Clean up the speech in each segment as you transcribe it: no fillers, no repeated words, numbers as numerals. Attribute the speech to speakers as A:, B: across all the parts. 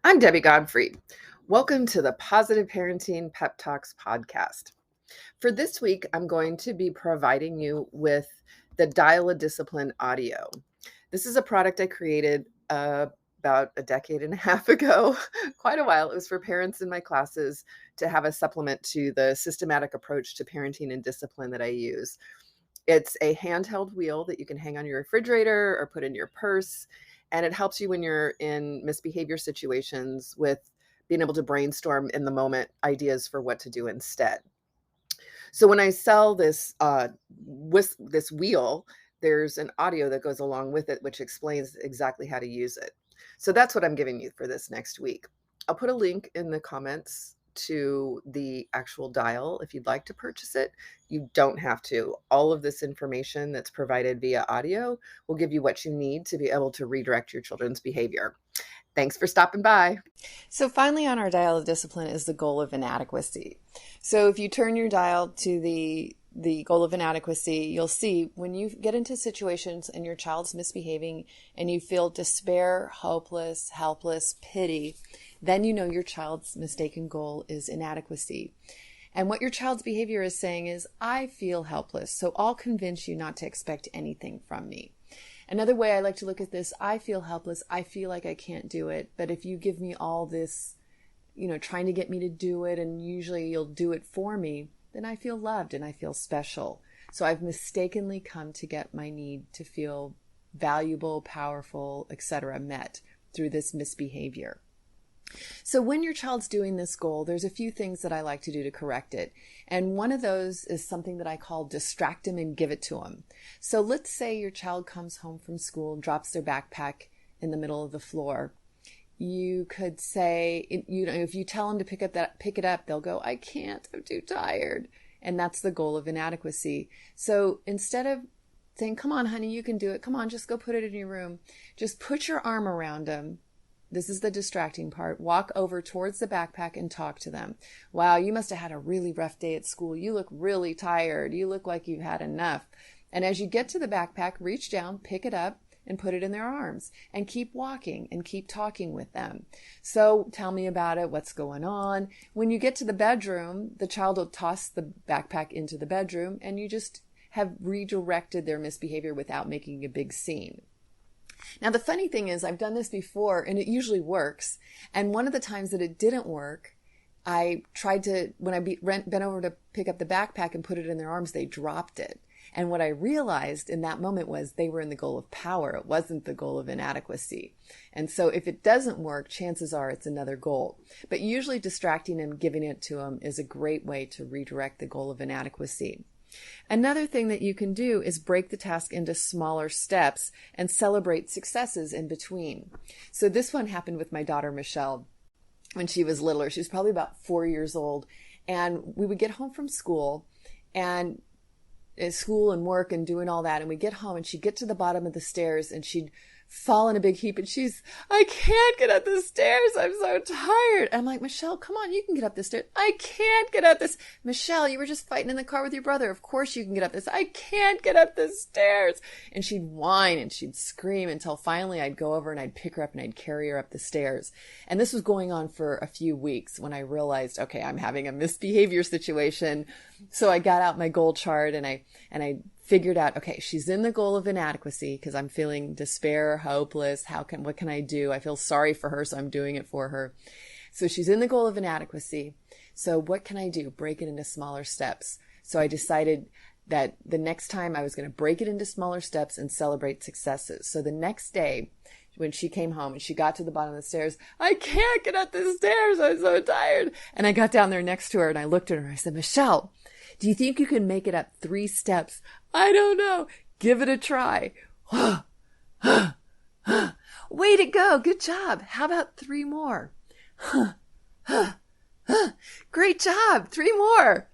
A: I'm Debbie Godfrey. Welcome to the Positive Parenting Pep Talks podcast. For this week, I'm going to be providing you with the Dial a Discipline audio. This is a product I created about a decade and a half ago, quite a while. It was for parents in my classes to have a supplement to the systematic approach to parenting and discipline that I use. It's a handheld wheel that you can hang on your refrigerator or put in your purse, and it helps you when you're in misbehavior situations with being able to brainstorm in the moment ideas for what to do instead. So when I sell this wheel, there's an audio that goes along with it, which explains exactly how to use it. So that's what I'm giving you for this next week. I'll put a link in the comments to the actual dial if you'd like to purchase it. You don't have to. All of this information that's provided via audio will give you what you need to be able to redirect your children's behavior. Thanks for stopping by.
B: So finally on our dial of discipline is the goal of inadequacy. So if you turn your dial to the goal of inadequacy, you'll see when you get into situations and your child's misbehaving and you feel despair, hopeless, helpless, pity, then you know your child's mistaken goal is inadequacy. And what your child's behavior is saying is, I feel helpless, so I'll convince you not to expect anything from me. Another way I like to look at this, I feel helpless. I feel like I can't do it. But if you give me all this, trying to get me to do it, and usually you'll do it for me, then I feel loved and I feel special. So I've mistakenly come to get my need to feel valuable, powerful, etc. met through this misbehavior. So when your child's doing this goal, there's a few things that I like to do to correct it. And one of those is something that I call distract them and give it to them. So let's say your child comes home from school and drops their backpack in the middle of the floor. You could say, if you tell them to pick it up, they'll go, I can't, I'm too tired. And that's the goal of inadequacy. So instead of saying, come on, honey, you can do it. Come on, just go put it in your room. Just put your arm around them. This is the distracting part. Walk over towards the backpack and talk to them. Wow, you must have had a really rough day at school. You look really tired. You look like you've had enough. And as you get to the backpack, reach down, pick it up, and put it in their arms. And keep walking and keep talking with them. So tell me about it. What's going on? When you get to the bedroom, the child will toss the backpack into the bedroom, and you just have redirected their misbehavior without making a big scene. Now, the funny thing is I've done this before and it usually works. And one of the times that it didn't work, I tried to, when I bent over to pick up the backpack and put it in their arms, they dropped it. And what I realized in that moment was they were in the goal of power. It wasn't the goal of inadequacy. And so if it doesn't work, chances are it's another goal. But usually distracting them, giving it to them is a great way to redirect the goal of inadequacy. Another thing that you can do is break the task into smaller steps and celebrate successes in between. So this one happened with my daughter, Michelle, when she was littler. She was probably about 4 years old. And we would get home from school and work and doing all that. And we get home and she'd get to the bottom of the stairs and she'd fall in a big heap and I can't get up the stairs. I'm so tired. I'm like, Michelle, come on, you can get up the stairs. I can't get up this. Michelle, you were just fighting in the car with your brother. Of course you can get up this. I can't get up the stairs. And she'd whine and she'd scream until finally I'd go over and I'd pick her up and I'd carry her up the stairs. And this was going on for a few weeks when I realized, okay, I'm having a misbehavior situation. So I got out my goal chart and I figured out, okay, she's in the goal of inadequacy because I'm feeling despair, hopeless. What can I do? I feel sorry for her, so I'm doing it for her. So she's in the goal of inadequacy. So what can I do? Break it into smaller steps. So I decided that the next time I was going to break it into smaller steps and celebrate successes. So the next day, when she came home and she got to the bottom of the stairs, I can't get up the stairs. I'm so tired. And I got down there next to her and I looked at her and I said, Michelle, do you think you can make it up 3 steps? I don't know. Give it a try. Way to go. Good job. How about 3 more? Great job. 3 more.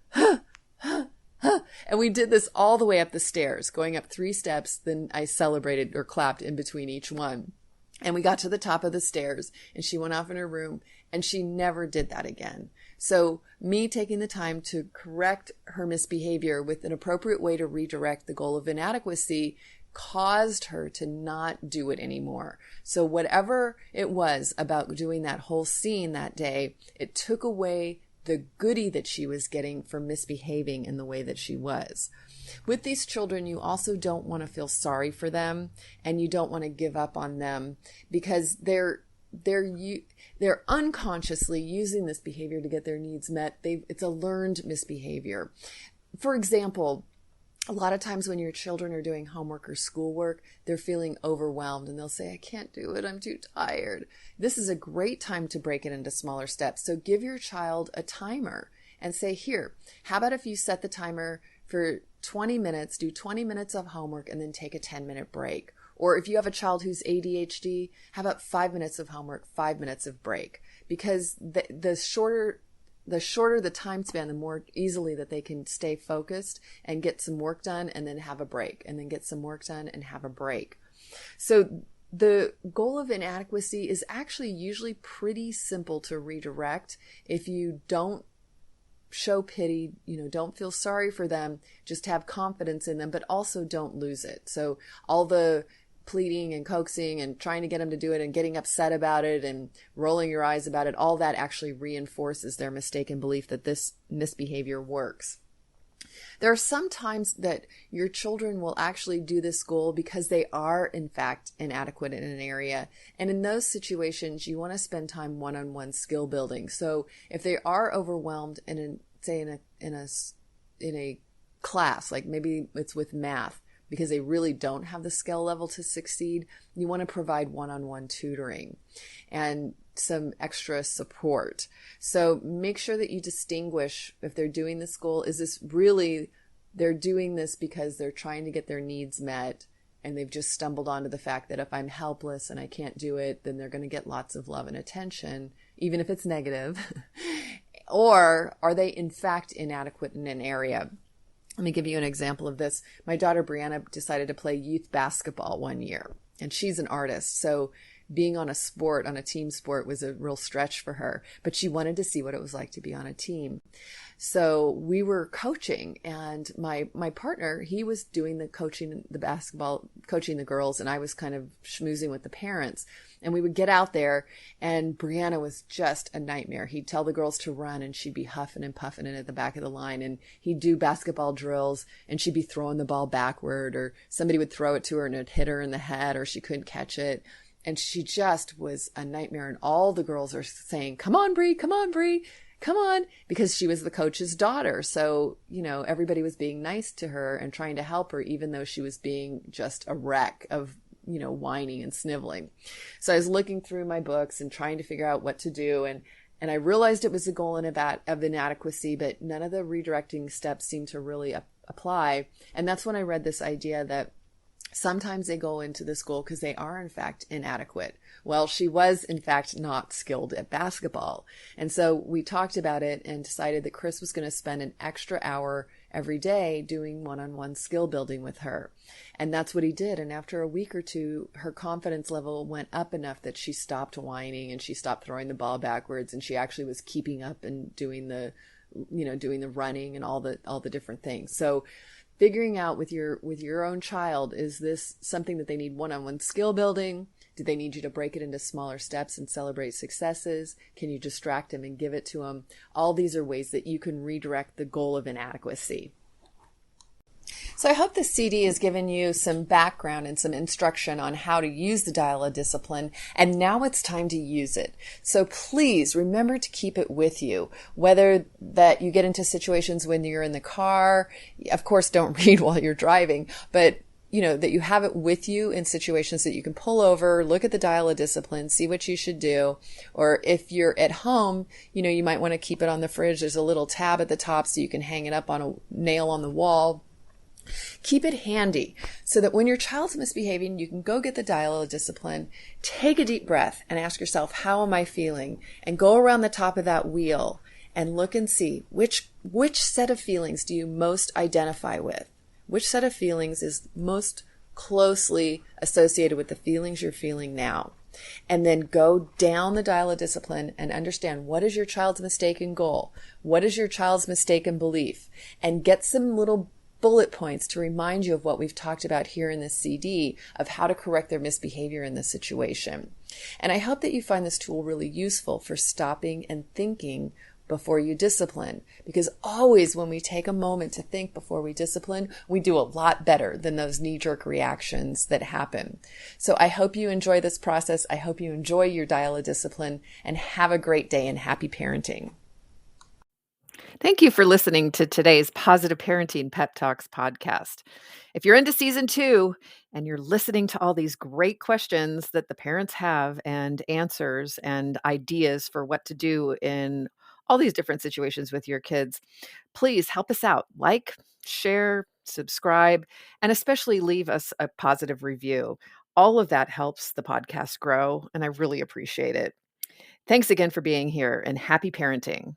B: And we did this all the way up the stairs, going up 3 steps. Then I celebrated or clapped in between each one. And we got to the top of the stairs and she went off in her room and she never did that again. So me taking the time to correct her misbehavior with an appropriate way to redirect the goal of inadequacy caused her to not do it anymore. So whatever it was about doing that whole scene that day, it took away the goodie that she was getting from misbehaving in the way that she was. With these children, you also don't want to feel sorry for them, and you don't want to give up on them, because they're unconsciously using this behavior to get their needs met. It's a learned misbehavior. For example, a lot of times when your children are doing homework or schoolwork, they're feeling overwhelmed and they'll say, I can't do it, I'm too tired. This is a great time to break it into smaller steps. So give your child a timer and say, here, how about if you set the timer for 20 minutes, do 20 minutes of homework, and then take a 10-minute break. Or if you have a child who's ADHD, how about 5 minutes of homework, 5 minutes of break? Because the shorter the time span, the more easily that they can stay focused and get some work done and then have a break, and then get some work done and have a break. So the goal of inadequacy is actually usually pretty simple to redirect if you don't show pity, don't feel sorry for them, just have confidence in them, but also don't lose it. So all the pleading and coaxing and trying to get them to do it and getting upset about it and rolling your eyes about it, all that actually reinforces their mistaken belief that this misbehavior works. There are some times that your children will actually do this goal because they are, in fact, inadequate in an area. And in those situations, you want to spend time one-on-one skill building. So if they are overwhelmed in a class, like maybe it's with math, because they really don't have the skill level to succeed, you want to provide one-on-one tutoring and some extra support. So make sure that you distinguish if they're doing this goal. Is this really, they're doing this because they're trying to get their needs met, and they've just stumbled onto the fact that if I'm helpless and I can't do it, then they're going to get lots of love and attention, even if it's negative? Or are they in fact inadequate in an area? Let me give you an example of this. My daughter Brianna decided to play youth basketball one year, and she's an artist. So being on a team sport was a real stretch for her, but she wanted to see what it was like to be on a team. So we were coaching, and my partner, he was doing the coaching, the basketball, coaching the girls, and I was kind of schmoozing with the parents. And we would get out there, and Brianna was just a nightmare. He'd tell the girls to run, and she'd be huffing and puffing at the back of the line. And he'd do basketball drills, and she'd be throwing the ball backward, or somebody would throw it to her and it'd hit her in the head, or she couldn't catch it. And she just was a nightmare. And all the girls are saying, come on, Bree, come on, Bree, come on, because she was the coach's daughter. So, everybody was being nice to her and trying to help her, even though she was being just a wreck of, whining and sniveling. So I was looking through my books and trying to figure out what to do. And I realized it was a goal of inadequacy, but none of the redirecting steps seemed to really apply. And that's when I read this idea that sometimes they go into this goal because they are, in fact, inadequate. Well, she was, in fact, not skilled at basketball. And so we talked about it and decided that Chris was going to spend an extra hour every day doing one-on-one skill building with her. And that's what he did. And after a week or two, her confidence level went up enough that she stopped whining and she stopped throwing the ball backwards, and she actually was keeping up and doing the running and all the different things. So figuring out with your own child, is this something that they need one-on-one skill building? Do they need you to break it into smaller steps and celebrate successes? Can you distract them and give it to them? All these are ways that you can redirect the goal of inadequacy. So I hope this CD has given you some background and some instruction on how to use the dial of discipline, and now it's time to use it. So please remember to keep it with you, whether that you get into situations when you're in the car. Of course, don't read while you're driving, but that you have it with you in situations that you can pull over, look at the dial of discipline, see what you should do. Or if you're at home, you might want to keep it on the fridge. There's a little tab at the top so you can hang it up on a nail on the wall. Keep it handy so that when your child's misbehaving, you can go get the dial of discipline, take a deep breath and ask yourself, how am I feeling? And go around the top of that wheel and look and see which set of feelings do you most identify with? Which set of feelings is most closely associated with the feelings you're feeling now? And then go down the dial of discipline and understand, what is your child's mistaken goal? What is your child's mistaken belief? And get some little bullet points to remind you of what we've talked about here in this CD of how to correct their misbehavior in this situation. And I hope that you find this tool really useful for stopping and thinking before you discipline, because always when we take a moment to think before we discipline, we do a lot better than those knee-jerk reactions that happen. So I hope you enjoy this process. I hope you enjoy your dial of discipline, and have a great day and happy parenting.
A: Thank you for listening to today's Positive Parenting Pep Talks podcast. If you're into season 2 and you're listening to all these great questions that the parents have and answers and ideas for what to do in all these different situations with your kids, please help us out. Like, share, subscribe, and especially leave us a positive review. All of that helps the podcast grow, and I really appreciate it. Thanks again for being here, and happy parenting.